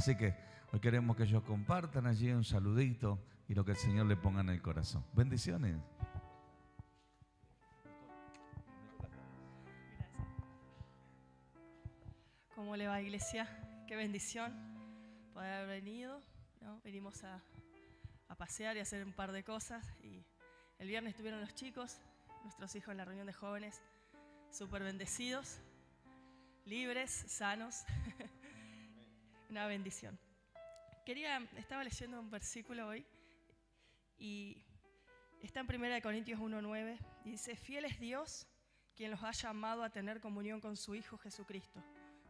Así que hoy queremos que ellos compartan allí un saludito y lo que el Señor le ponga en el corazón. Bendiciones. ¿Cómo le va, iglesia? Qué bendición poder haber venido, ¿no? Venimos a pasear y a hacer un par de cosas. Y el viernes estuvieron los chicos, nuestros hijos en la reunión de jóvenes, súper bendecidos, libres, sanos. Una bendición. Estaba leyendo un versículo hoy y está en 1 Corintios 1:9 y dice: fiel es Dios quien los ha llamado a tener comunión con su Hijo Jesucristo,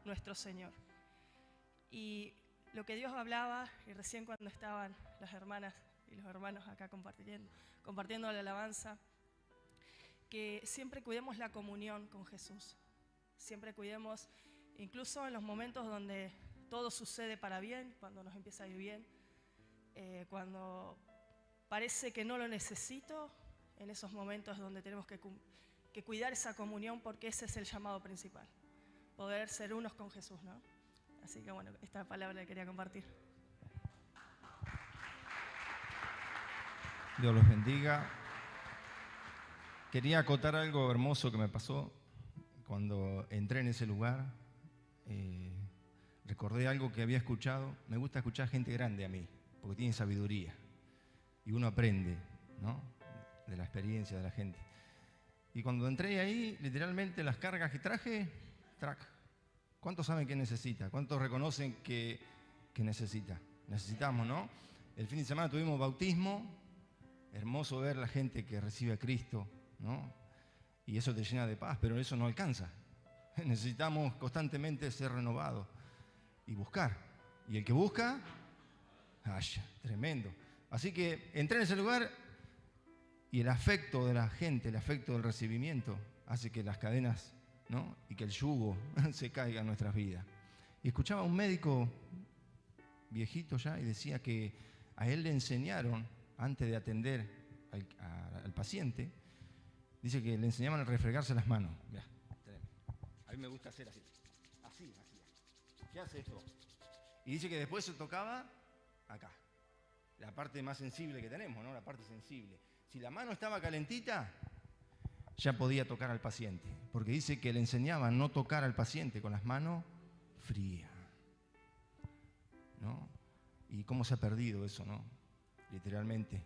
nuestro Señor. Y lo que Dios hablaba, y recién cuando estaban las hermanas y los hermanos acá compartiendo la alabanza, que siempre cuidemos la comunión con Jesús, siempre cuidemos, incluso en los momentos donde todo sucede para bien, cuando nos empieza a ir bien, cuando parece que no lo necesito, en esos momentos es donde tenemos que cuidar esa comunión, porque ese es el llamado principal, poder ser unos con Jesús, ¿no? Así que bueno, esta palabra la quería compartir. Dios los bendiga. Quería acotar algo hermoso que me pasó cuando entré en ese lugar. Recordé algo que había escuchado. Me gusta escuchar gente grande a mí, porque tiene sabiduría. Y uno aprende, ¿no?, de la experiencia de la gente. Y cuando entré ahí, literalmente las cargas que traje, ¿cuántos saben que necesita? ¿Cuántos reconocen que necesita? Necesitamos, ¿no? El fin de semana tuvimos bautismo. Hermoso ver la gente que recibe a Cristo, ¿no? Y eso te llena de paz, pero eso no alcanza. Necesitamos constantemente ser renovados y buscar. Y el que busca, halla. Tremendo. Así que entré en ese lugar y el afecto de la gente, el afecto del recibimiento, hace que las cadenas, ¿no?, y que el yugo se caiga en nuestras vidas. Y escuchaba a un médico viejito ya y decía que a él le enseñaron, antes de atender al paciente, dice que le enseñaban a refregarse las manos. Mirá, a mí me gusta hacer así. Así. ¿Qué hace esto? Y dice que después se tocaba acá, la parte más sensible que tenemos, ¿no? La parte sensible. Si la mano estaba calentita, ya podía tocar al paciente, porque dice que le enseñaba a no tocar al paciente con las manos frías, ¿no? Y cómo se ha perdido eso, ¿no? Literalmente,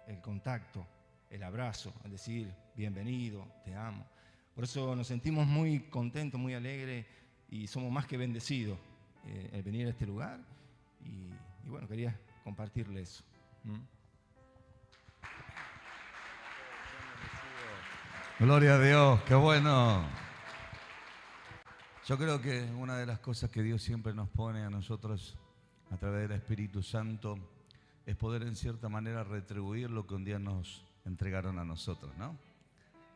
el contacto, el abrazo, el decir bienvenido, te amo. Por eso nos sentimos muy contentos, muy alegres y somos más que bendecidos el venir a este lugar. Y bueno, quería compartirle eso. Gloria a Dios, qué bueno. Yo creo que una de las cosas que Dios siempre nos pone a nosotros a través del Espíritu Santo es poder en cierta manera retribuir lo que un día nos entregaron a nosotros, ¿no?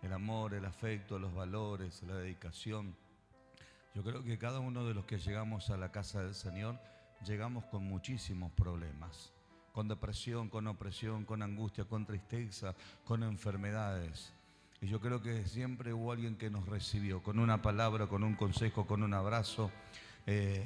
El amor, el afecto, los valores, la dedicación. Yo creo que cada uno de los que llegamos a la casa del Señor llegamos con muchísimos problemas, con depresión, con opresión, con angustia, con tristeza, con enfermedades. Y yo creo que siempre hubo alguien que nos recibió con una palabra, con un consejo, con un abrazo,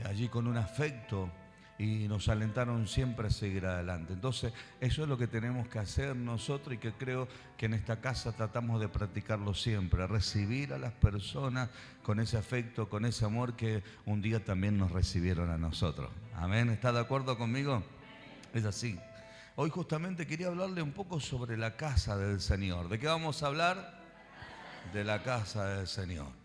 allí con un afecto, y nos alentaron siempre a seguir adelante. Entonces, eso es lo que tenemos que hacer nosotros y que creo que en esta casa tratamos de practicarlo siempre, recibir a las personas con ese afecto, con ese amor que un día también nos recibieron a nosotros. Amén, ¿está de acuerdo conmigo? Es así. Hoy justamente quería hablarle un poco sobre la casa del Señor. ¿De qué vamos a hablar? De la casa del Señor.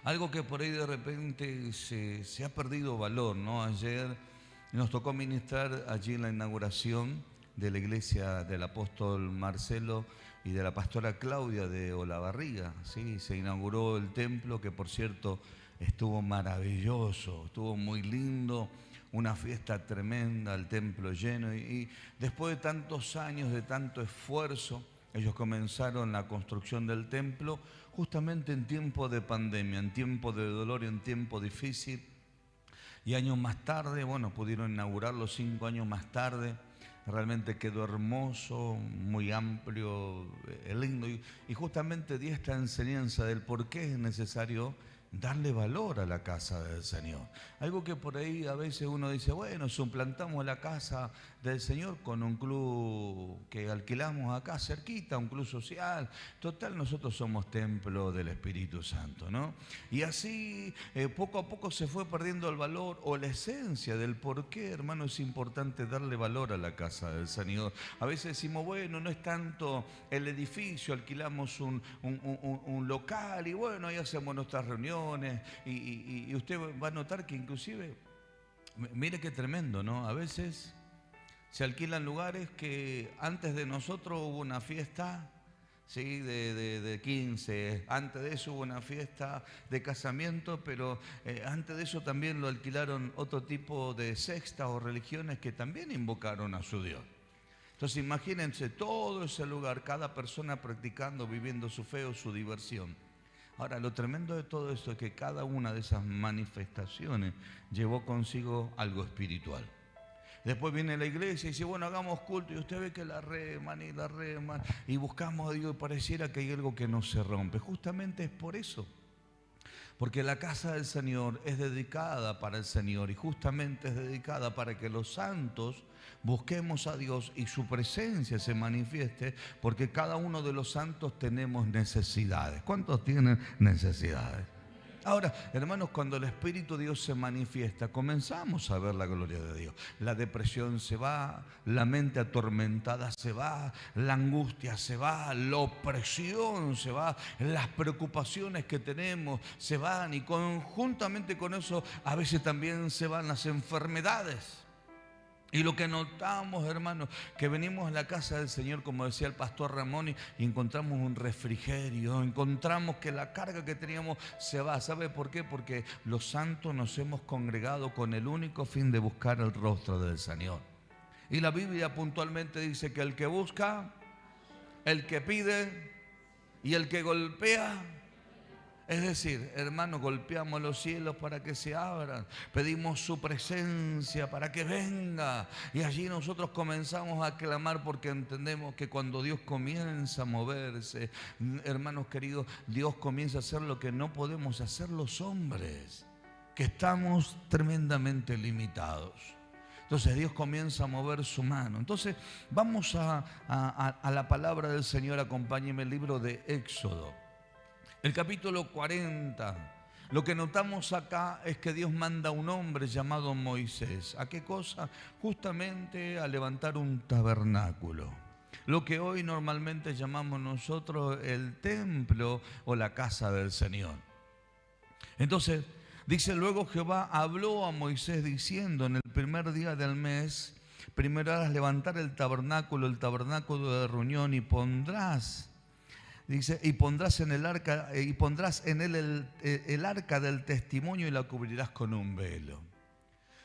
Algo que por ahí de repente se ha perdido valor, ¿no? Ayer nos tocó ministrar allí en la inauguración de la iglesia del apóstol Marcelo y de la pastora Claudia de Olavarría, ¿sí? Se inauguró el templo, que por cierto estuvo maravilloso, estuvo muy lindo, una fiesta tremenda, el templo lleno. Y después de tantos años, de tanto esfuerzo, ellos comenzaron la construcción del templo justamente en tiempo de pandemia, en tiempo de dolor y en tiempo difícil. Y años más tarde, bueno, pudieron inaugurarlo 5 años más tarde. Realmente quedó hermoso, muy amplio, lindo. Y justamente di esta enseñanza del por qué es necesario darle valor a la casa del Señor. Algo que por ahí a veces uno dice, bueno, suplantamos la casa del Señor con un club que alquilamos acá cerquita, un club social. Total, nosotros somos templo del Espíritu Santo, ¿no? Y así poco a poco se fue perdiendo el valor o la esencia del por qué, hermano, es importante darle valor a la casa del Señor. A veces decimos, bueno, no es tanto el edificio, alquilamos un local y bueno, ahí hacemos nuestras reuniones y usted va a notar que inclusive, mire qué tremendo, ¿no? A veces se alquilan lugares que antes de nosotros hubo una fiesta, ¿sí? de 15, antes de eso hubo una fiesta de casamiento, pero antes de eso también lo alquilaron otro tipo de sectas o religiones que también invocaron a su Dios. Entonces imagínense todo ese lugar, cada persona practicando, viviendo su fe o su diversión. Ahora, lo tremendo de todo esto es que cada una de esas manifestaciones llevó consigo algo espiritual. Después viene la iglesia y dice, bueno, hagamos culto, y usted ve que la reman y buscamos a Dios y pareciera que hay algo que no se rompe. Justamente es por eso, porque la casa del Señor es dedicada para el Señor y justamente es dedicada para que los santos busquemos a Dios y su presencia se manifieste, porque cada uno de los santos tenemos necesidades. ¿Cuántos tienen necesidades? Ahora, hermanos, cuando el Espíritu de Dios se manifiesta, comenzamos a ver la gloria de Dios. La depresión se va, la mente atormentada se va, la angustia se va, la opresión se va, las preocupaciones que tenemos se van y conjuntamente con eso a veces también se van las enfermedades. Y lo que notamos, hermanos, que venimos a la casa del Señor, como decía el pastor Ramón, y encontramos un refrigerio, encontramos que la carga que teníamos se va. ¿Sabe por qué? Porque los santos nos hemos congregado con el único fin de buscar el rostro del Señor. Y la Biblia puntualmente dice que el que busca, el que pide y el que golpea. Es decir, hermanos, golpeamos los cielos para que se abran, pedimos su presencia para que venga y allí nosotros comenzamos a clamar porque entendemos que cuando Dios comienza a moverse, hermanos queridos, Dios comienza a hacer lo que no podemos hacer los hombres, que estamos tremendamente limitados. Entonces Dios comienza a mover su mano. Entonces vamos a la palabra del Señor. Acompáñeme el libro de Éxodo. El capítulo 40, lo que notamos acá es que Dios manda a un hombre llamado Moisés. ¿A qué cosa? Justamente a levantar un tabernáculo. Lo que hoy normalmente llamamos nosotros el templo o la casa del Señor. Entonces, dice, luego Jehová habló a Moisés diciendo, en el primer día del mes, primero harás levantar el tabernáculo de reunión y pondrás... Dice, y pondrás en él el arca del testimonio y la cubrirás con un velo.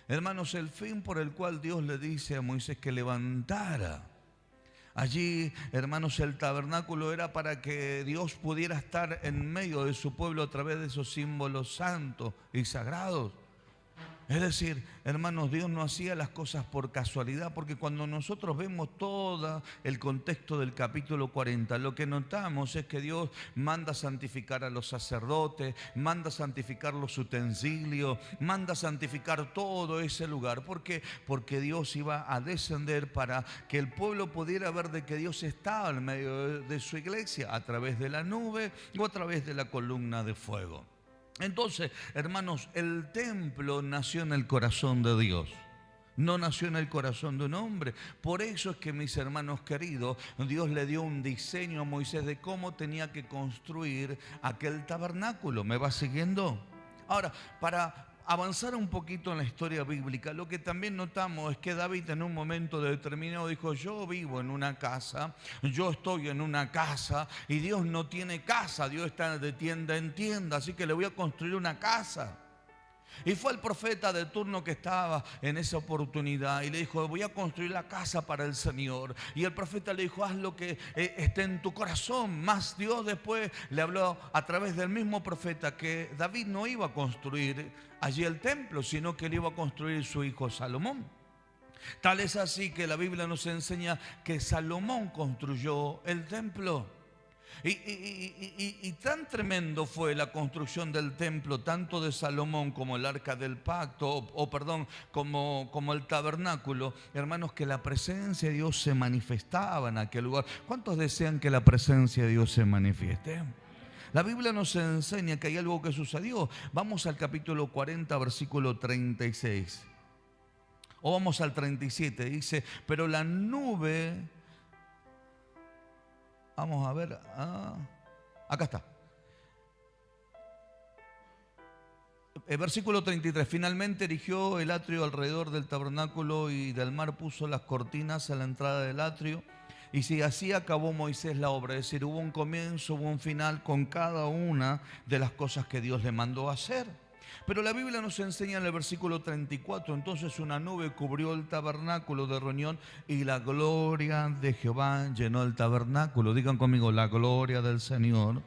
Hermanos, el fin por el cual Dios le dice a Moisés que levantara allí, hermanos, el tabernáculo era para que Dios pudiera estar en medio de su pueblo a través de esos símbolos santos y sagrados. Es decir, hermanos, Dios no hacía las cosas por casualidad, porque cuando nosotros vemos todo el contexto del capítulo 40, lo que notamos es que Dios manda santificar a los sacerdotes, manda santificar los utensilios, manda santificar todo ese lugar. ¿Por qué? Porque Dios iba a descender para que el pueblo pudiera ver de que Dios estaba en medio de su iglesia a través de la nube o a través de la columna de fuego. Entonces, hermanos, el templo nació en el corazón de Dios. No nació en el corazón de un hombre. Por eso es que, mis hermanos queridos, Dios le dio un diseño a Moisés de cómo tenía que construir aquel tabernáculo. ¿Me va siguiendo? Ahora, para avanzar un poquito en la historia bíblica, lo que también notamos es que David en un momento determinado dijo, yo vivo en una casa, yo estoy en una casa y Dios no tiene casa, Dios está de tienda en tienda, así que le voy a construir una casa. Y fue el profeta de turno que estaba en esa oportunidad y le dijo, voy a construir la casa para el Señor. Y el profeta le dijo, haz lo que esté en tu corazón. Más Dios después le habló a través del mismo profeta que David no iba a construir allí el templo, sino que le iba a construir su hijo Salomón. Tal es así que la Biblia nos enseña que Salomón construyó el templo. Y tan tremendo fue la construcción del templo, tanto de Salomón como el arca del pacto, como el tabernáculo, hermanos, que la presencia de Dios se manifestaba en aquel lugar. ¿Cuántos desean que la presencia de Dios se manifieste? La Biblia nos enseña que hay algo que sucedió. Vamos al capítulo 40, versículo 36. O vamos al 37, dice, pero la nube... Vamos a ver, acá está. El versículo 33, finalmente erigió el atrio alrededor del tabernáculo y del mar puso las cortinas a la entrada del atrio. Y si así acabó Moisés la obra, es decir, hubo un comienzo, hubo un final con cada una de las cosas que Dios le mandó a hacer. Pero la Biblia nos enseña en el versículo 34, entonces una nube cubrió el tabernáculo de reunión y la gloria de Jehová llenó el tabernáculo. Digan conmigo, la gloria del Señor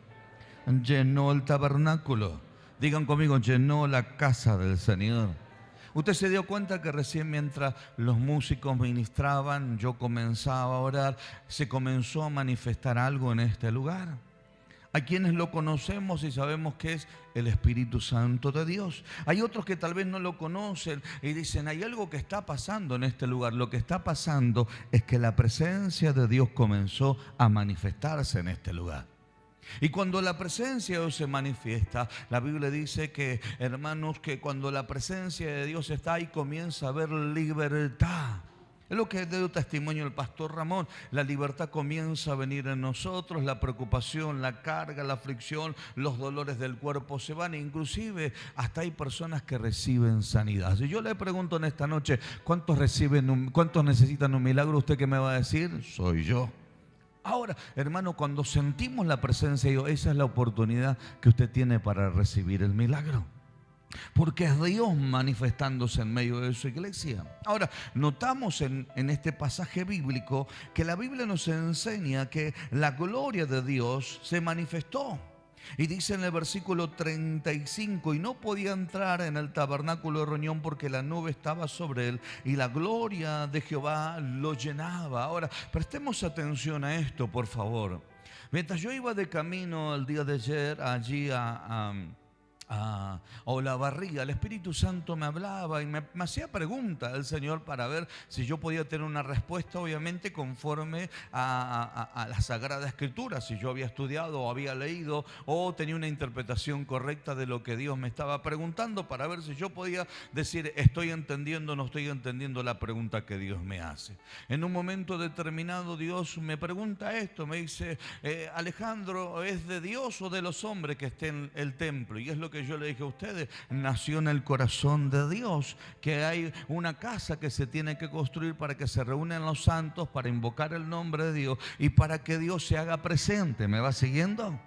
llenó el tabernáculo. Digan conmigo, llenó la casa del Señor. Usted se dio cuenta que recién mientras los músicos ministraban, yo comenzaba a orar, se comenzó a manifestar algo en este lugar. Hay quienes lo conocemos y sabemos que es el Espíritu Santo de Dios. Hay otros que tal vez no lo conocen y dicen, hay algo que está pasando en este lugar. Lo que está pasando es que la presencia de Dios comenzó a manifestarse en este lugar. Y cuando la presencia de Dios se manifiesta, la Biblia dice que, hermanos, que cuando la presencia de Dios está ahí comienza a haber libertad. Es lo que dio testimonio el pastor Ramón. La libertad comienza a venir en nosotros, la preocupación, la carga, la aflicción, los dolores del cuerpo se van. Inclusive hasta hay personas que reciben sanidad. Si yo le pregunto en esta noche, ¿cuántos necesitan un milagro? ¿Usted qué me va a decir? Soy yo. Ahora, hermano, cuando sentimos la presencia de Dios, esa es la oportunidad que usted tiene para recibir el milagro. Porque es Dios manifestándose en medio de su iglesia. Ahora, notamos en este pasaje bíblico que la Biblia nos enseña que la gloria de Dios se manifestó. Y dice en el versículo 35, y no podía entrar en el tabernáculo de reunión porque la nube estaba sobre él y la gloria de Jehová lo llenaba. Ahora, prestemos atención a esto, por favor. Mientras yo iba de camino el día de ayer allí a Olavarría, el Espíritu Santo me hablaba y me hacía preguntas el Señor para ver si yo podía tener una respuesta, obviamente conforme a la Sagrada Escritura, si yo había estudiado o había leído o tenía una interpretación correcta de lo que Dios me estaba preguntando, para ver si yo podía decir estoy entendiendo o no estoy entendiendo la pregunta que Dios me hace. En un momento determinado Dios me pregunta esto, me dice, Alejandro, ¿es de Dios o de los hombres que esté en el templo? Y es lo que yo le dije a ustedes, nació en el corazón de Dios, que hay una casa que se tiene que construir para que se reúnan los santos, para invocar el nombre de Dios y para que Dios se haga presente. ¿Me va siguiendo?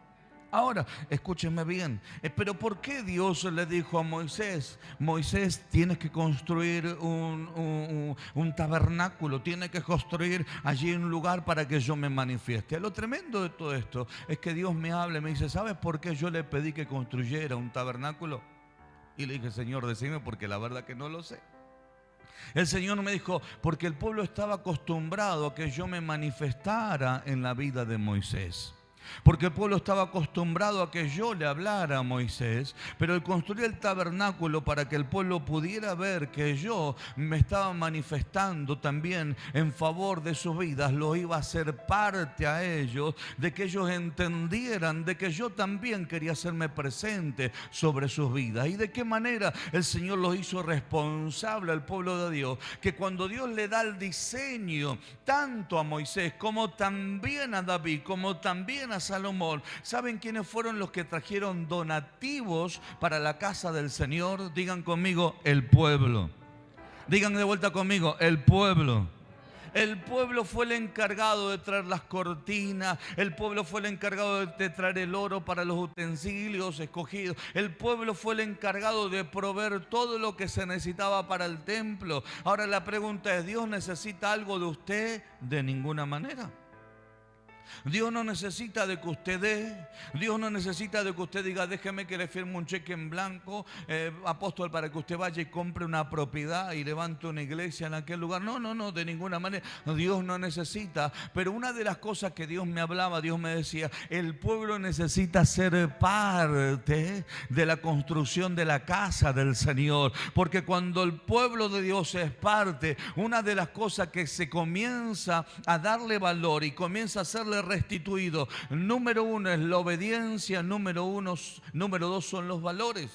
Ahora, escúchenme bien, pero ¿por qué Dios le dijo a Moisés, Moisés, tienes que construir un tabernáculo, tienes que construir allí un lugar para que yo me manifieste? Lo tremendo de todo esto es que Dios me habla y me dice, ¿sabes por qué yo le pedí que construyera un tabernáculo? Y le dije, Señor, decime, porque la verdad que no lo sé. El Señor me dijo, porque el pueblo estaba acostumbrado a que yo me manifestara en la vida de Moisés. Porque el pueblo estaba acostumbrado a que yo le hablara a Moisés, pero el construir el tabernáculo para que el pueblo pudiera ver que yo me estaba manifestando también en favor de sus vidas, lo iba a hacer parte a ellos, de que ellos entendieran de que yo también quería hacerme presente sobre sus vidas. ¿Y de qué manera el Señor los hizo responsable al pueblo de Dios? Que cuando Dios le da el diseño tanto a Moisés como también a David, como también a Salomón, ¿saben quiénes fueron los que trajeron donativos para la casa del Señor? Digan conmigo, el pueblo. Digan de vuelta conmigo, el pueblo. El pueblo fue el encargado de traer las cortinas, el pueblo fue el encargado de traer el oro para los utensilios escogidos, el pueblo fue el encargado de proveer todo lo que se necesitaba para el templo. Ahora la pregunta es, ¿Dios necesita algo de usted? De ninguna manera. Dios no necesita de que usted dé. Dios no necesita de que usted diga, déjeme que le firme un cheque en blanco, apóstol, para que usted vaya y compre una propiedad y levante una iglesia en aquel lugar. No, no, no, de ninguna manera. Dios no necesita. Pero una de las cosas que Dios me hablaba, Dios me decía, el pueblo necesita ser parte de la construcción de la casa del Señor. Porque cuando el pueblo de Dios es parte, una de las cosas que se comienza a darle valor y comienza a hacerle restituido, número uno es la obediencia, número dos son los valores.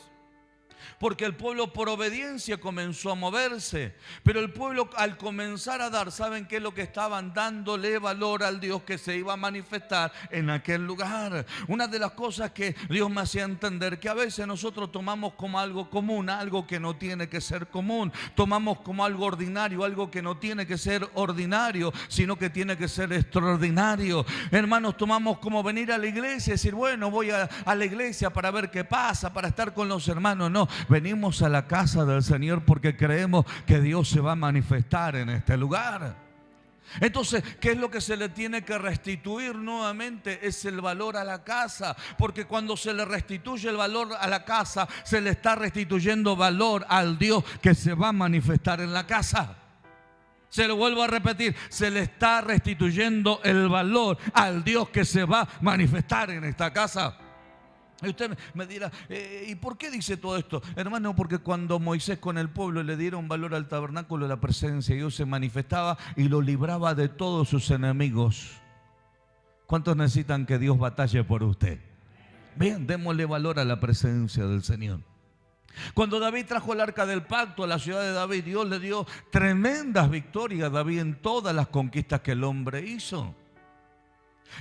Porque el pueblo por obediencia comenzó a moverse, pero el pueblo al comenzar a dar, ¿saben qué es lo que estaban? Dándole valor al Dios que se iba a manifestar en aquel lugar. Una de las cosas que Dios me hacía entender, que a veces nosotros tomamos como algo común, algo que no tiene que ser común. Tomamos como algo ordinario, algo que no tiene que ser ordinario, sino que tiene que ser extraordinario. Hermanos, tomamos como venir a la iglesia y decir, bueno, voy a la iglesia para ver qué pasa, para estar con los hermanos. No, venimos a la casa del Señor porque creemos que Dios se va a manifestar en este lugar. Entonces, ¿qué es lo que se le tiene que restituir nuevamente? Es el valor a la casa. Porque cuando se le restituye el valor a la casa, se le está restituyendo valor al Dios que se va a manifestar en la casa. Se lo vuelvo a repetir, se le está restituyendo el valor al Dios que se va a manifestar en esta casa. Y usted me dirá, ¿y por qué dice todo esto? Hermano, porque cuando Moisés con el pueblo le dieron valor al tabernáculo, la presencia de Dios se manifestaba y lo libraba de todos sus enemigos. ¿Cuántos necesitan que Dios batalle por usted? Bien, démosle valor a la presencia del Señor. Cuando David trajo el arca del pacto a la ciudad de David, Dios le dio tremendas victorias a David en todas las conquistas que el hombre hizo.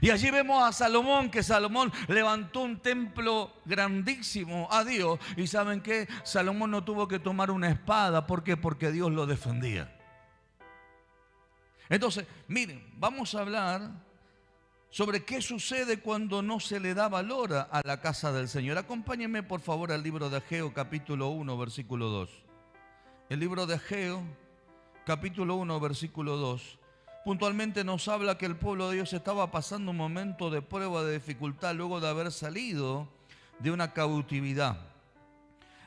Y allí vemos a Salomón, que Salomón levantó un templo grandísimo a Dios. Y ¿saben qué? Salomón no tuvo que tomar una espada. ¿Por qué? Porque Dios lo defendía. Entonces, miren, vamos a hablar sobre qué sucede cuando no se le da valor a la casa del Señor. Acompáñenme por favor al libro de Ageo, capítulo 1, versículo 2. El libro de Ageo, capítulo 1, versículo 2. Puntualmente nos habla que el pueblo de Dios estaba pasando un momento de prueba, de dificultad, luego de haber salido de una cautividad.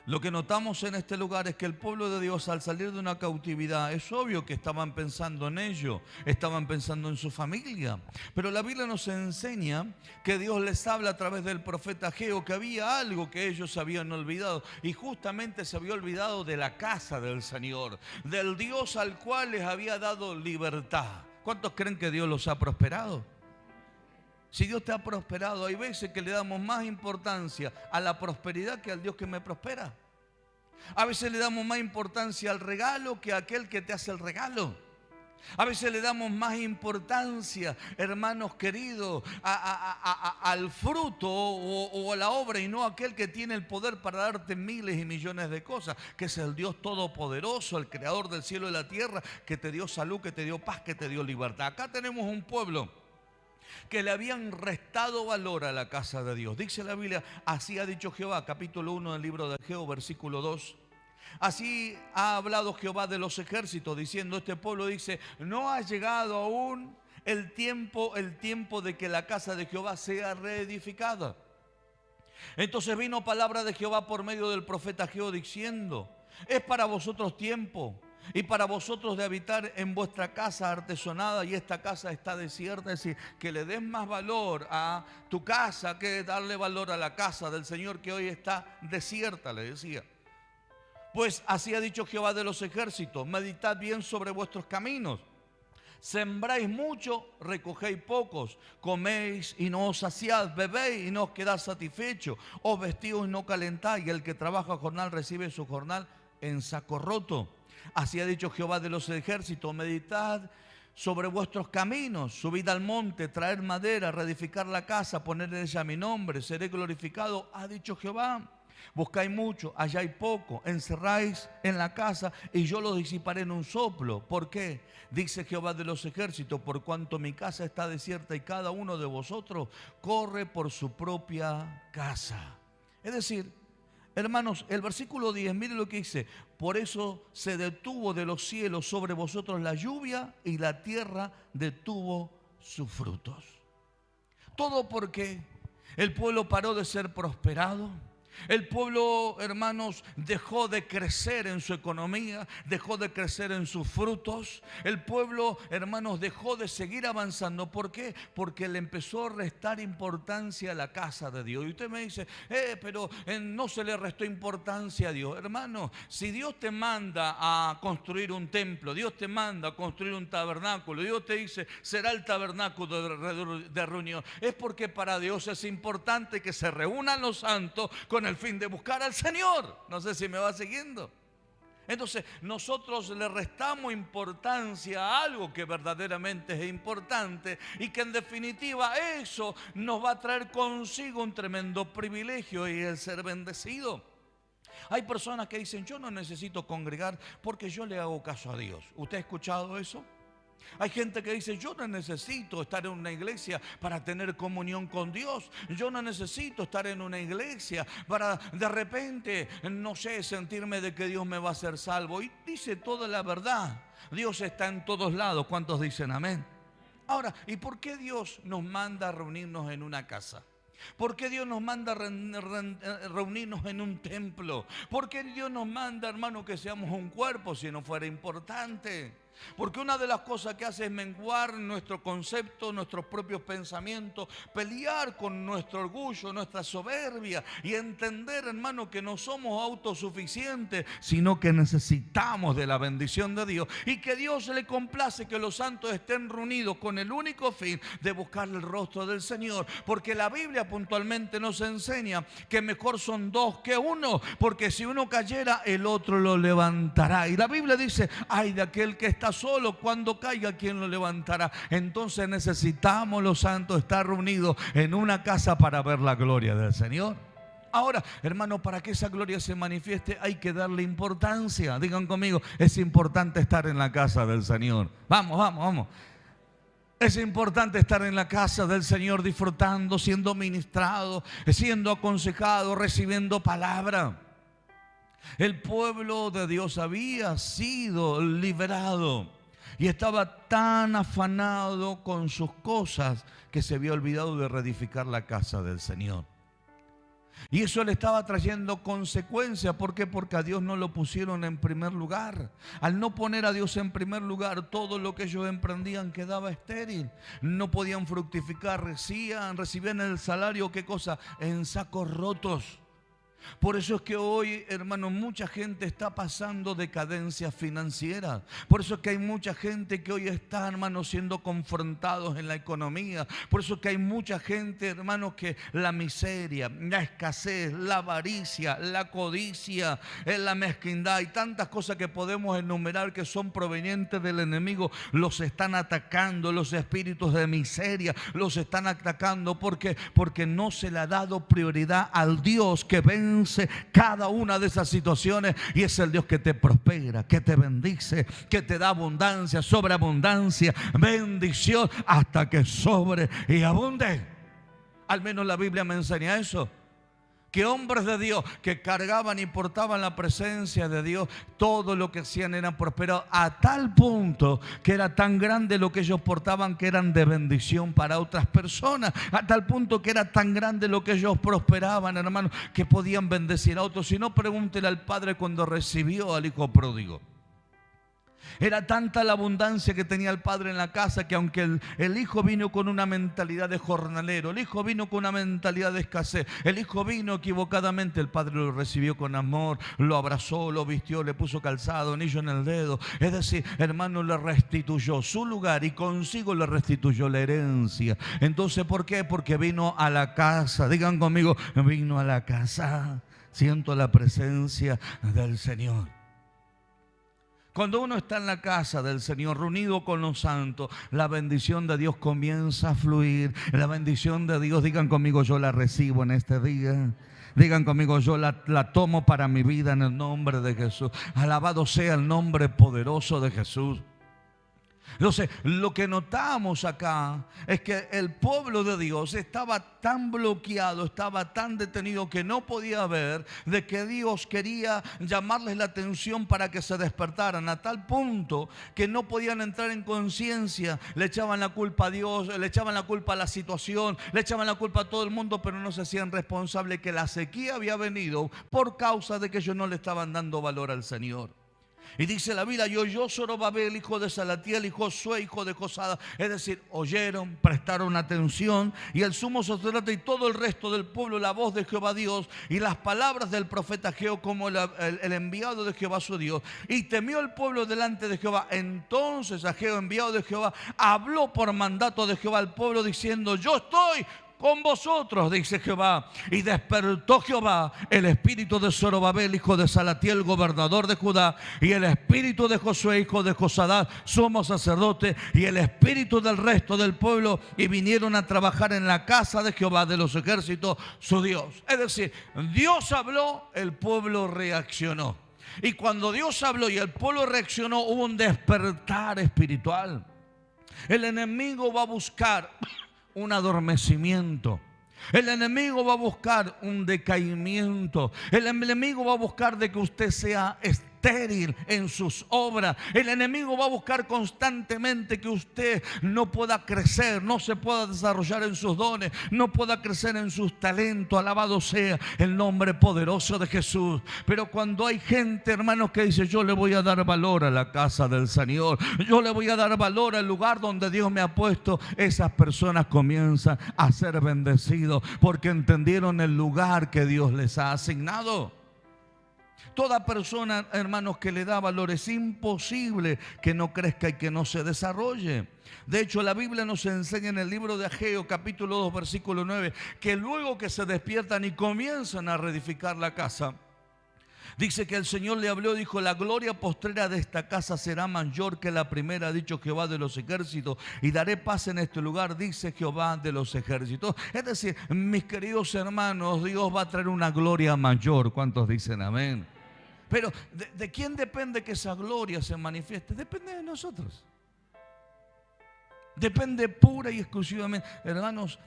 Lo que notamos en este lugar es que el pueblo de Dios, al salir de una cautividad, es obvio que estaban pensando en ello, estaban pensando en su familia. Pero la Biblia nos enseña que Dios les habla a través del profeta Ageo que había algo que ellos habían olvidado. Y justamente se había olvidado de la casa del Señor, del Dios al cual les había dado libertad. ¿Cuántos creen que Dios los ha prosperado? Si Dios te ha prosperado, hay veces que le damos más importancia a la prosperidad que al Dios que me prospera. A veces le damos más importancia al regalo que a aquel que te hace el regalo. A veces le damos más importancia, hermanos queridos, al fruto o a la obra, y no a aquel que tiene el poder para darte miles y millones de cosas, que es el Dios todopoderoso, el creador del cielo y la tierra, que te dio salud, que te dio paz, que te dio libertad. Acá tenemos un pueblo que le habían restado valor a la casa de Dios. Dice la Biblia, así ha dicho Jehová, capítulo 1 del libro de Ageo, versículo 2. Así ha hablado Jehová de los ejércitos, diciendo, este pueblo dice, no ha llegado aún el tiempo de que la casa de Jehová sea reedificada. Entonces vino palabra de Jehová por medio del profeta Ageo diciendo, es para vosotros tiempo y para vosotros de habitar en vuestra casa artesonada, y esta casa está desierta. Es decir, que le des más valor a tu casa que darle valor a la casa del Señor que hoy está desierta, le decía. Pues así ha dicho Jehová de los ejércitos, meditad bien sobre vuestros caminos. Sembráis mucho, recogéis pocos, coméis y no os saciáis, bebéis y no os quedáis satisfechos, os vestís y no calentáis, y el que trabaja jornal recibe su jornal en saco roto. Así ha dicho Jehová de los ejércitos, meditad sobre vuestros caminos, subid al monte, traed madera, reedificar la casa, poner en ella mi nombre, seré glorificado, ha dicho Jehová. Buscáis mucho, halláis poco, encerráis en la casa y yo lo disiparé en un soplo. ¿Por qué? Dice Jehová de los ejércitos, por cuanto mi casa está desierta y cada uno de vosotros corre por su propia casa. Es decir, hermanos, el versículo 10, mire lo que dice, por eso se detuvo de los cielos sobre vosotros la lluvia y la tierra detuvo sus frutos. ¿Todo por qué? El pueblo paró de ser prosperado. El pueblo, hermanos, dejó de crecer en su economía, dejó de crecer en sus frutos. El pueblo, hermanos, dejó de seguir avanzando. ¿Por qué? Porque le empezó a restar importancia a la casa de Dios. Y usted me dice, pero no se le restó importancia a Dios. Hermano, si Dios te manda a construir un templo, Dios te manda a construir un tabernáculo, Dios te dice, será el tabernáculo de reunión, es porque para Dios es importante que se reúnan los santos con el fin de buscar al Señor. No sé si me va siguiendo. Entonces nosotros le restamos importancia a algo que verdaderamente es importante y que en definitiva eso nos va a traer consigo un tremendo privilegio, y el ser bendecido. Hay personas que dicen, yo no necesito congregar porque yo le hago caso a Dios. ¿Usted ha escuchado eso? Hay gente que dice, yo no necesito estar en una iglesia para tener comunión con Dios. Yo no necesito estar en una iglesia para de repente, no sé, sentirme de que Dios me va a hacer salvo. Y dice toda la verdad. Dios está en todos lados. ¿Cuántos dicen amén? Ahora, ¿y por qué Dios nos manda a reunirnos en una casa? ¿Por qué Dios nos manda a reunirnos en un templo? ¿Por qué Dios nos manda, hermano, que seamos un cuerpo si no fuera importante? Porque una de las cosas que hace es menguar nuestro concepto, nuestros propios pensamientos, pelear con nuestro orgullo, nuestra soberbia, y entender, hermano, que no somos autosuficientes, sino que necesitamos de la bendición de Dios, y que Dios le complace que los santos estén reunidos con el único fin de buscar el rostro del Señor. Porque la Biblia puntualmente nos enseña que mejor son dos que uno, porque si uno cayera, el otro lo levantará. Y la Biblia dice, ay de aquel que está solo, cuando caiga, ¿quién lo levantará? Entonces necesitamos los santos estar reunidos en una casa para ver la gloria del Señor. Ahora, hermano, para que esa gloria se manifieste hay que darle importancia. Digan conmigo, es importante estar en la casa del Señor. Vamos, vamos, vamos. Es importante estar en la casa del Señor, disfrutando, siendo ministrado, siendo aconsejado, recibiendo palabra. El pueblo de Dios había sido liberado y estaba tan afanado con sus cosas que se había olvidado de reedificar la casa del Señor. Y eso le estaba trayendo consecuencias. ¿Por qué? Porque a Dios no lo pusieron en primer lugar. Al no poner a Dios en primer lugar, todo lo que ellos emprendían quedaba estéril. No podían fructificar, recibían el salario, ¿qué cosa? En sacos rotos. Por eso es que hoy, hermano, mucha gente está pasando decadencia financiera. Por eso es que hay mucha gente que hoy está, hermano, siendo confrontados en la economía. Por eso es que hay mucha gente, hermano, que la miseria, la escasez, la avaricia, la codicia, la mezquindad y tantas cosas que podemos enumerar que son provenientes del enemigo, los están atacando. Los espíritus de miseria los están atacando. ¿Por qué? Porque no se le ha dado prioridad al Dios que vence cada una de esas situaciones, y es el Dios que te prospera, que te bendice, que te da abundancia, sobreabundancia, bendición, hasta que sobre y abunde. Al menos la Biblia me enseña eso. Que hombres de Dios que cargaban y portaban la presencia de Dios, todo lo que hacían era prosperado, a tal punto que era tan grande lo que ellos portaban que eran de bendición para otras personas, a tal punto que era tan grande lo que ellos prosperaban, hermano, que podían bendecir a otros. Si no, pregúntele al padre cuando recibió al hijo pródigo. Era tanta la abundancia que tenía el padre en la casa que aunque el hijo vino con una mentalidad de jornalero, el hijo vino con una mentalidad de escasez, el hijo vino equivocadamente, el padre lo recibió con amor, lo abrazó, lo vistió, le puso calzado, anillo en el dedo. Es decir, hermano, le restituyó su lugar y consigo le restituyó la herencia. Entonces, ¿por qué? Porque vino a la casa. Digan conmigo, vino a la casa. Siento la presencia del Señor. Cuando uno está en la casa del Señor, reunido con los santos, la bendición de Dios comienza a fluir. La bendición de Dios, digan conmigo, yo la recibo en este día. Digan conmigo, yo la tomo para mi vida en el nombre de Jesús. Alabado sea el nombre poderoso de Jesús. Entonces, lo que notamos acá es que el pueblo de Dios estaba tan bloqueado, estaba tan detenido que no podía ver de que Dios quería llamarles la atención para que se despertaran, a tal punto que no podían entrar en conciencia. Le echaban la culpa a Dios, le echaban la culpa a la situación, le echaban la culpa a todo el mundo, pero no se hacían responsables que la sequía había venido por causa de que ellos no le estaban dando valor al Señor. Y dice la Biblia, y oyó Zorobabel, hijo de Salatiel, y Josué, hijo de Josada. Es decir, oyeron, prestaron atención, y el sumo sacerdote y todo el resto del pueblo, la voz de Jehová Dios, y las palabras del profeta Ageo, como el enviado de Jehová su Dios. Y temió el pueblo delante de Jehová. Entonces Ageo, enviado de Jehová, habló por mandato de Jehová al pueblo, diciendo, yo estoy con vosotros, dice Jehová. Y despertó Jehová el espíritu de Zorobabel, hijo de Salatiel, gobernador de Judá, y el espíritu de Josué, hijo de Josadá, sumo sacerdote, y el espíritu del resto del pueblo, y vinieron a trabajar en la casa de Jehová de los ejércitos, su Dios. Es decir, Dios habló, el pueblo reaccionó. Y cuando Dios habló y el pueblo reaccionó, hubo un despertar espiritual. El enemigo va a buscar un adormecimiento. El enemigo va a buscar un decaimiento. El enemigo va a buscar de que usted sea estéril en sus obras. El enemigo va a buscar constantemente que usted no pueda crecer, no se pueda desarrollar en sus dones, no pueda crecer en sus talentos. Alabado sea el nombre poderoso de Jesús. Pero cuando hay gente, hermanos, que dice, yo le voy a dar valor a la casa del Señor, yo le voy a dar valor al lugar donde Dios me ha puesto, esas personas comienzan a ser bendecidos porque entendieron el lugar que Dios les ha asignado. Toda persona, hermanos, que le da valor, es imposible que no crezca y que no se desarrolle. De hecho, la Biblia nos enseña en el libro de Ageo, capítulo 2, versículo 9, que luego que se despiertan y comienzan a reedificar la casa, dice que el Señor le habló y dijo, la gloria postrera de esta casa será mayor que la primera, ha dicho Jehová de los ejércitos, y daré paz en este lugar, dice Jehová de los ejércitos. Es decir, mis queridos hermanos, Dios va a traer una gloria mayor. ¿Cuántos dicen amén? Pero ¿de quién depende que esa gloria se manifieste? Depende de nosotros. Depende pura y exclusivamente. Hermanos,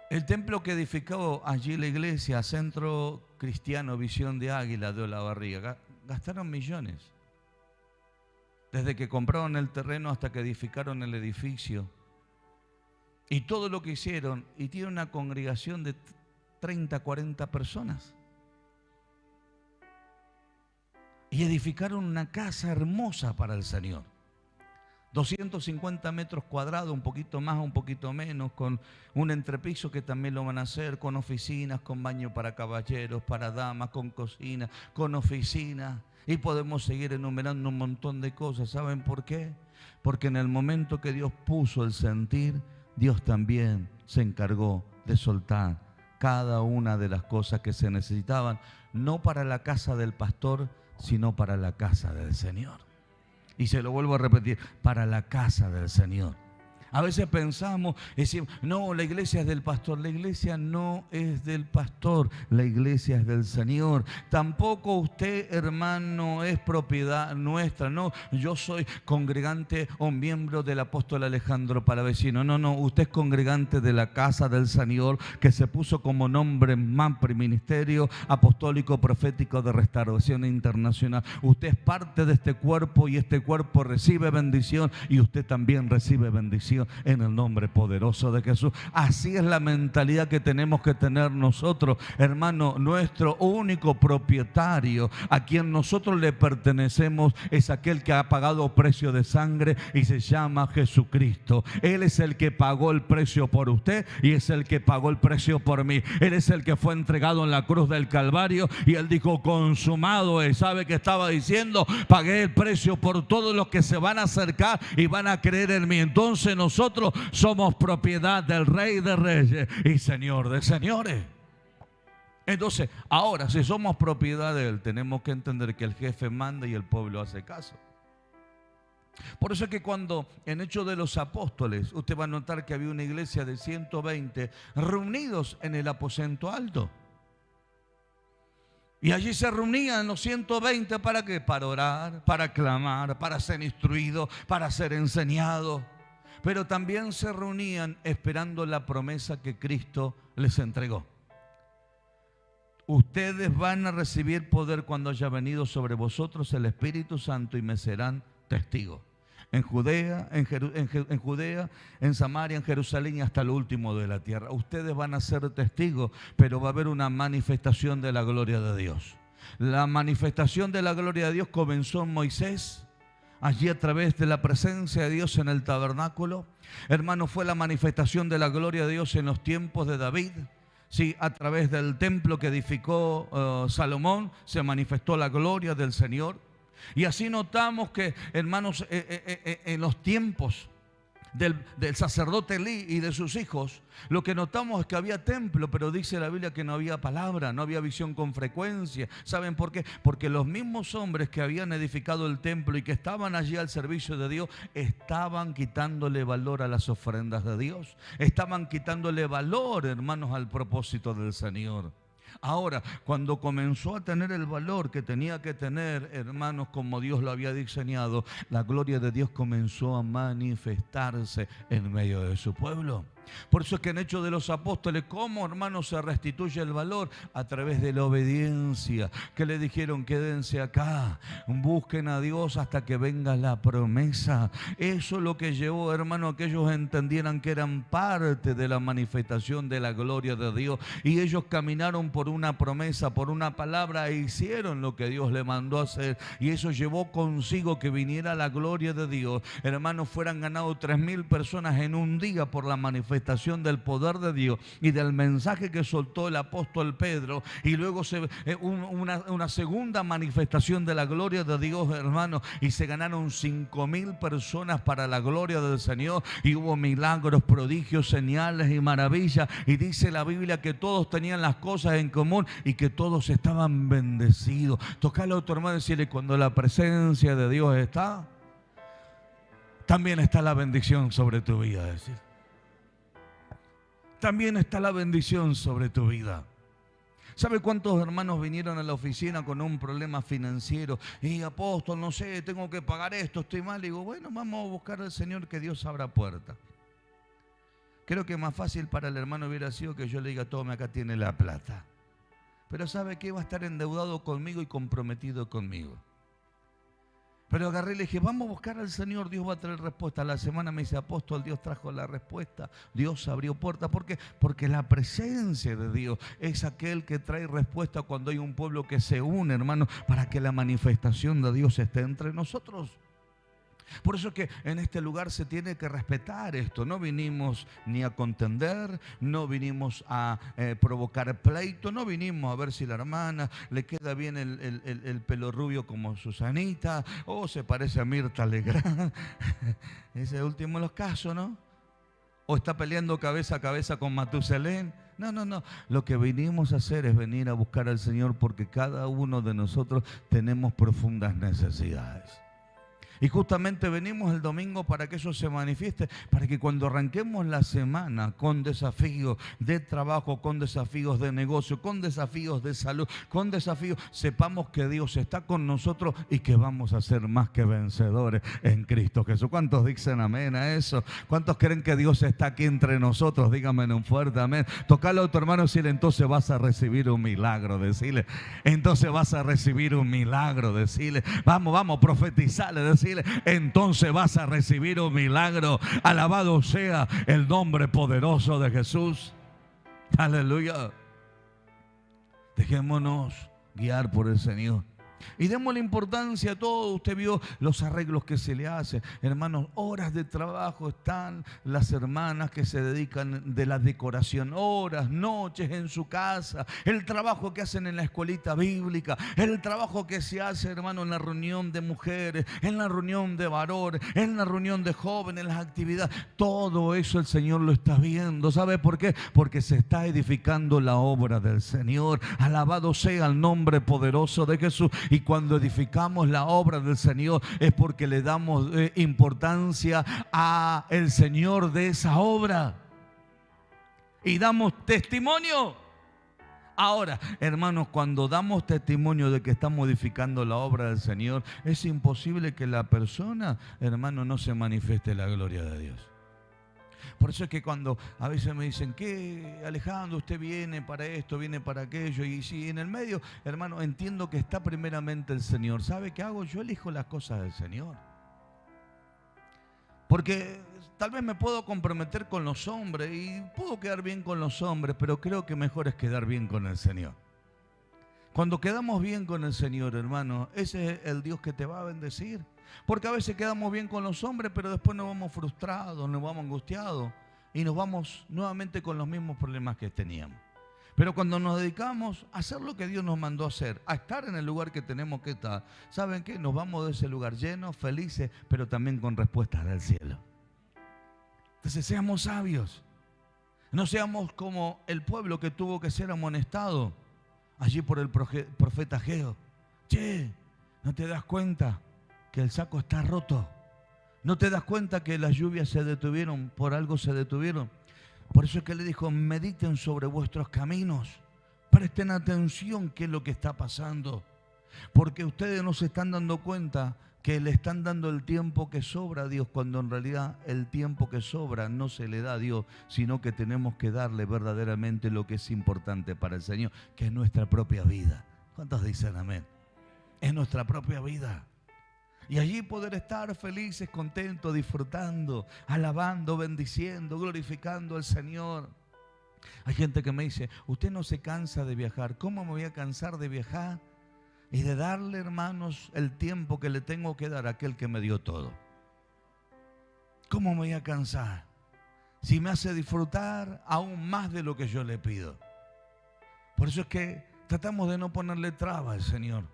el templo que edificó allí la iglesia, Centro Cristiano Visión de Águila de Olavarría, gastaron millones. Desde que compraron el terreno hasta que edificaron el edificio. Y todo lo que hicieron. Y tiene una congregación de 30, 40 personas. Y edificaron una casa hermosa para el Señor. 250 metros cuadrados, un poquito más, un poquito menos, con un entrepiso que también lo van a hacer, con oficinas, con baño para caballeros, para damas, con cocina, con oficina. Y podemos seguir enumerando un montón de cosas. ¿Saben por qué? Porque en el momento que Dios puso el sentir, Dios también se encargó de soltar cada una de las cosas que se necesitaban, no para la casa del pastor, sino para la casa del Señor. Y se lo vuelvo a repetir, para la casa del Señor. A veces pensamos, decimos, no, la iglesia es del pastor. La iglesia no es del pastor, la iglesia es del Señor. Tampoco usted, hermano, es propiedad nuestra. No, yo soy congregante o miembro del apóstol Alejandro Palavecino. No, usted es congregante de la casa del Señor, que se puso como nombre MAPRI, Ministerio Apostólico Profético de Restauración Internacional. Usted es parte de este cuerpo y este cuerpo recibe bendición y usted también recibe bendición en el nombre poderoso de Jesús. Así es la mentalidad que tenemos que tener nosotros, hermano. Nuestro único propietario, a quien nosotros le pertenecemos, es aquel que ha pagado precio de sangre y se llama Jesucristo. Él es el que pagó el precio por usted y es el que pagó el precio por mí. Él es el que fue entregado en la cruz del Calvario y él dijo, consumado es. ¿Sabe qué estaba diciendo? Pagué el precio por todos los que se van a acercar y van a creer en mí. Entonces nosotros somos propiedad del Rey de Reyes y Señor de Señores. Entonces, ahora, si somos propiedad de Él, tenemos que entender que el jefe manda y el pueblo hace caso. Por eso es que cuando en Hechos de los Apóstoles, usted va a notar que había una iglesia de 120 reunidos en el aposento alto. Y allí se reunían los 120, ¿para qué? Para orar, para clamar, para ser instruidos, para ser enseñados. Pero también se reunían esperando la promesa que Cristo les entregó. Ustedes van a recibir poder cuando haya venido sobre vosotros el Espíritu Santo y me serán testigos. En Judea, en Samaria, en Jerusalén y hasta lo último de la tierra. Ustedes van a ser testigos, pero va a haber una manifestación de la gloria de Dios. La manifestación de la gloria de Dios comenzó en Moisés, allí a través de la presencia de Dios en el tabernáculo. Hermano, fue la manifestación de la gloria de Dios en los tiempos de David. Sí, a través del templo que edificó Salomón se manifestó la gloria del Señor. Y así notamos que, hermanos, en los tiempos del sacerdote Elí y de sus hijos, lo que notamos es que había templo, pero dice la Biblia que no había palabra, no había visión con frecuencia. ¿Saben por qué? Porque los mismos hombres que habían edificado el templo y que estaban allí al servicio de Dios, estaban quitándole valor a las ofrendas de Dios. Estaban quitándole valor, hermanos, al propósito del Señor. Ahora, cuando comenzó a tener el valor que tenía que tener, hermanos, como Dios lo había diseñado, la gloria de Dios comenzó a manifestarse en medio de su pueblo. Por eso es que en Hechos de los Apóstoles, ¿cómo, hermanos, se restituye el valor? A través de la obediencia. Que le dijeron: quédense acá, busquen a Dios hasta que venga la promesa. Eso es lo que llevó, hermanos, a que ellos entendieran que eran parte de la manifestación de la gloria de Dios. Y ellos caminaron por una promesa, por una palabra, e hicieron lo que Dios le mandó a hacer. Y eso llevó consigo que viniera la gloria de Dios. Hermanos, fueran ganados 3,000 personas en un día por la manifestación del poder de Dios y del mensaje que soltó el apóstol Pedro. Y luego una segunda manifestación de la gloria de Dios, hermanos, y se ganaron 5,000 personas para la gloria del Señor. Y hubo milagros, prodigios, señales y maravillas. Y dice la Biblia que todos tenían las cosas en común y que todos estaban bendecidos. Tocale a otro hermano y decirle: cuando la presencia de Dios está, también está la bendición sobre tu vida. Decir, también está la bendición sobre tu vida. ¿Sabe cuántos hermanos vinieron a la oficina con un problema financiero? Y apóstol, no sé, tengo que pagar esto, estoy mal. Y digo, bueno, vamos a buscar al Señor, que Dios abra puerta. Creo que más fácil para el hermano hubiera sido que yo le diga: tome, acá tiene la plata. Pero ¿sabe qué? Va a estar endeudado conmigo y comprometido conmigo. Pero agarré y le dije: vamos a buscar al Señor, Dios va a traer respuesta. A la semana me dice: apóstol, Dios trajo la respuesta, Dios abrió puertas. ¿Por qué? Porque la presencia de Dios es aquel que trae respuesta cuando hay un pueblo que se une, hermano, para que la manifestación de Dios esté entre nosotros. Por eso es que en este lugar se tiene que respetar esto. No vinimos ni a contender, no vinimos a provocar pleito, no vinimos a ver si la hermana le queda bien el pelo rubio como Susanita o se parece a Mirta Legrand. Ese último de los casos, ¿no? O está peleando cabeza a cabeza con Matusalén. No. Lo que vinimos a hacer es venir a buscar al Señor, porque cada uno de nosotros tenemos profundas necesidades. Y justamente venimos el domingo para que eso se manifieste, para que cuando arranquemos la semana con desafíos de trabajo, con desafíos de negocio, con desafíos de salud, con desafíos, sepamos que Dios está con nosotros y que vamos a ser más que vencedores en Cristo Jesús. ¿Cuántos dicen amén a eso? ¿Cuántos creen que Dios está aquí entre nosotros? Díganme en un fuerte amén. Tocale a tu hermano y decirle: entonces vas a recibir un milagro. Decirle: entonces vas a recibir un milagro. Decirle: vamos, profetizarle. Decirle: entonces vas a recibir un milagro. Alabado sea el nombre poderoso de Jesús. Aleluya. Dejémonos guiar por el Señor. Y démosle importancia a todo. Usted vio los arreglos que se le hacen. Hermanos, horas de trabajo están las hermanas que se dedican de la decoración. Horas, noches en su casa. El trabajo que hacen en la escuelita bíblica. El trabajo que se hace, hermano, en la reunión de mujeres, en la reunión de varones, en la reunión de jóvenes, en las actividades. Todo eso el Señor lo está viendo. ¿Sabe por qué? Porque se está edificando la obra del Señor. Alabado sea el nombre poderoso de Jesús. Y cuando edificamos la obra del Señor es porque le damos importancia a el Señor de esa obra. Y damos testimonio. Ahora, hermanos, cuando damos testimonio de que está modificando la obra del Señor, es imposible que la persona, hermano, no se manifieste la gloria de Dios. Por eso es que cuando a veces me dicen, ¿qué, Alejandro, usted viene para esto, viene para aquello? Y si en el medio, hermano, entiendo que está primeramente el Señor. ¿Sabe qué hago? Yo elijo las cosas del Señor. Porque tal vez me puedo comprometer con los hombres y puedo quedar bien con los hombres, pero creo que mejor es quedar bien con el Señor. Cuando quedamos bien con el Señor, hermano, ese es el Dios que te va a bendecir. Porque a veces quedamos bien con los hombres, pero después nos vamos frustrados, nos vamos angustiados y nos vamos nuevamente con los mismos problemas que teníamos. Pero cuando nos dedicamos a hacer lo que Dios nos mandó a hacer, a estar en el lugar que tenemos que estar, ¿saben qué? Nos vamos de ese lugar llenos, felices, pero también con respuestas del cielo. Entonces seamos sabios. No seamos como el pueblo que tuvo que ser amonestado allí por el profeta Ageo. Che, ¿no te das cuenta que el saco está roto? ¿No te das cuenta que las lluvias se detuvieron? Por algo se detuvieron. Por eso es que le dijo, mediten sobre vuestros caminos. Presten atención qué es lo que está pasando. Porque ustedes no se están dando cuenta que le están dando el tiempo que sobra a Dios, cuando en realidad el tiempo que sobra no se le da a Dios, sino que tenemos que darle verdaderamente lo que es importante para el Señor, que es nuestra propia vida. ¿Cuántos dicen amén? Es nuestra propia vida. Y allí poder estar felices, contentos, disfrutando, alabando, bendiciendo, glorificando al Señor. Hay gente que me dice, usted no se cansa de viajar. ¿Cómo me voy a cansar de viajar? Y de darle, hermanos, el tiempo que le tengo que dar a aquel que me dio todo. ¿Cómo me voy a cansar? Si me hace disfrutar aún más de lo que yo le pido. Por eso es que tratamos de no ponerle traba al Señor.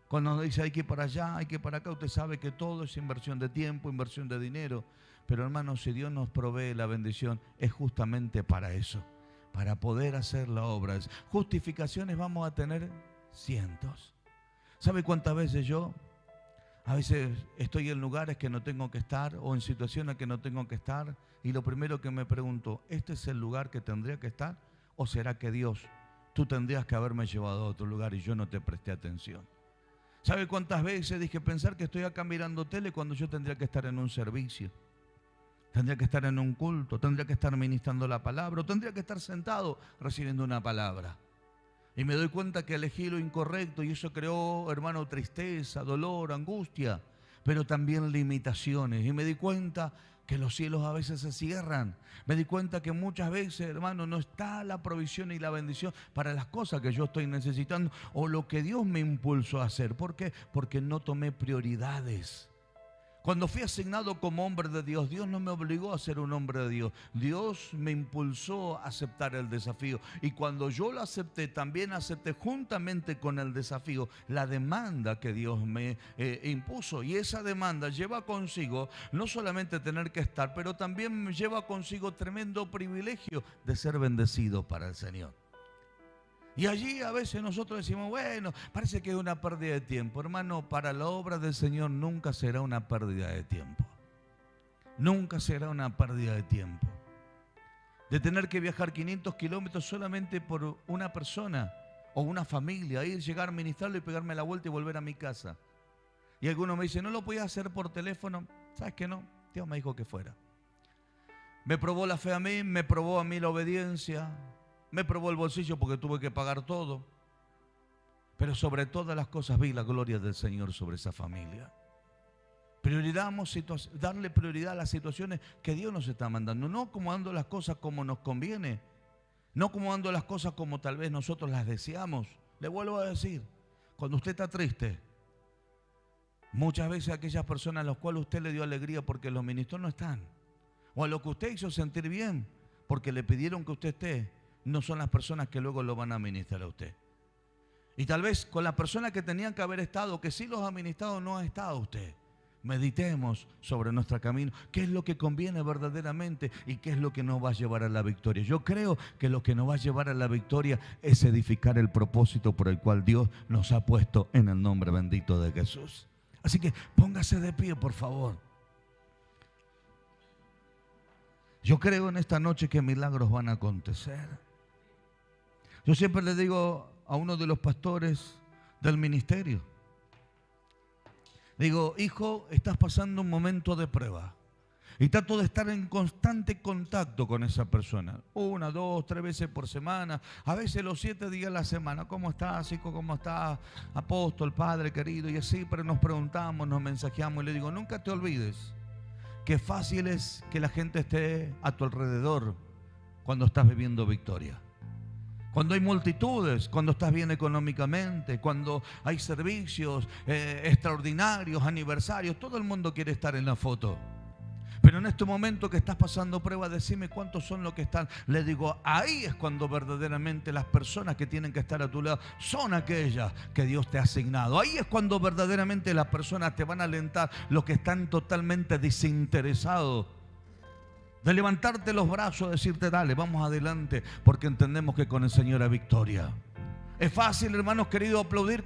Cuando nos dice hay que ir para allá, hay que ir para acá, usted sabe que todo es inversión de tiempo, inversión de dinero. Pero hermanos, si Dios nos provee la bendición, es justamente para eso, para poder hacer la obra. Justificaciones vamos a tener cientos. ¿Sabe cuántas veces yo? A veces estoy en lugares que no tengo que estar o en situaciones que no tengo que estar y lo primero que me pregunto, ¿este es el lugar que tendría que estar? ¿O será que Dios, tú tendrías que haberme llevado a otro lugar y yo no te presté atención? ¿Sabe cuántas veces dije pensar que estoy acá mirando tele cuando yo tendría que estar en un servicio? Tendría que estar en un culto, tendría que estar ministrando la palabra o tendría que estar sentado recibiendo una palabra. Y me doy cuenta que elegí lo incorrecto y eso creó, hermano, tristeza, dolor, angustia, pero también limitaciones. Y me di cuenta que los cielos a veces se cierran. Me di cuenta que muchas veces, hermano, no está la provisión y la bendición para las cosas que yo estoy necesitando o lo que Dios me impulsó a hacer. ¿Por qué? Porque no tomé prioridades. Cuando fui asignado como hombre de Dios, Dios no me obligó a ser un hombre de Dios. Dios me impulsó a aceptar el desafío. Y cuando yo lo acepté, también acepté juntamente con el desafío la demanda que Dios me impuso. Y esa demanda lleva consigo no solamente tener que estar, pero también lleva consigo tremendo privilegio de ser bendecido para el Señor. Y allí a veces nosotros decimos, bueno, parece que es una pérdida de tiempo. Hermano, para la obra del Señor nunca será una pérdida de tiempo. Nunca será una pérdida de tiempo. De tener que viajar 500 kilómetros solamente por una persona o una familia, ir, llegar, ministrarlo y pegarme la vuelta y volver a mi casa. Y algunos me dicen, ¿no lo podías hacer por teléfono? ¿Sabes qué no? Dios me dijo que fuera. Me probó la fe a mí, me probó a mí la obediencia. Me probó el bolsillo porque tuve que pagar todo. Pero sobre todas las cosas vi la gloria del Señor sobre esa familia. Darle prioridad a las situaciones que Dios nos está mandando. No acomodando las cosas como nos conviene. No acomodando las cosas como tal vez nosotros las deseamos. Le vuelvo a decir, cuando usted está triste, muchas veces aquellas personas a las cuales usted le dio alegría porque los ministros no están. O a lo que usted hizo sentir bien porque le pidieron que usted esté, no son las personas que luego lo van a administrar a usted. Y tal vez con las personas que tenían que haber estado, que sí los ha ministrado, no ha estado usted. Meditemos sobre nuestro camino, qué es lo que conviene verdaderamente y qué es lo que nos va a llevar a la victoria. Yo creo que lo que nos va a llevar a la victoria es edificar el propósito por el cual Dios nos ha puesto en el nombre bendito de Jesús. Así que póngase de pie, por favor. Yo creo en esta noche que milagros van a acontecer. Yo siempre le digo a uno de los pastores del ministerio, digo, hijo, estás pasando un momento de prueba. Y trato de estar en constante contacto con esa persona. 1, 2, 3 veces por semana. A veces los 7 días a la semana. ¿Cómo estás, hijo? ¿Cómo estás, apóstol, padre querido? Y así, pero nos preguntamos, nos mensajeamos. Y le digo, nunca te olvides que fácil es que la gente esté a tu alrededor cuando estás viviendo victoria. Cuando hay multitudes, cuando estás bien económicamente, cuando hay servicios extraordinarios, aniversarios. Todo el mundo quiere estar en la foto. Pero en este momento que estás pasando prueba, decime cuántos son los que están. Le digo, ahí es cuando verdaderamente las personas que tienen que estar a tu lado son aquellas que Dios te ha asignado. Ahí es cuando verdaderamente las personas te van a alentar, los que están totalmente desinteresados de levantarte los brazos, decirte, dale, vamos adelante, porque entendemos que con el Señor hay victoria. Es fácil, hermanos queridos, aplaudir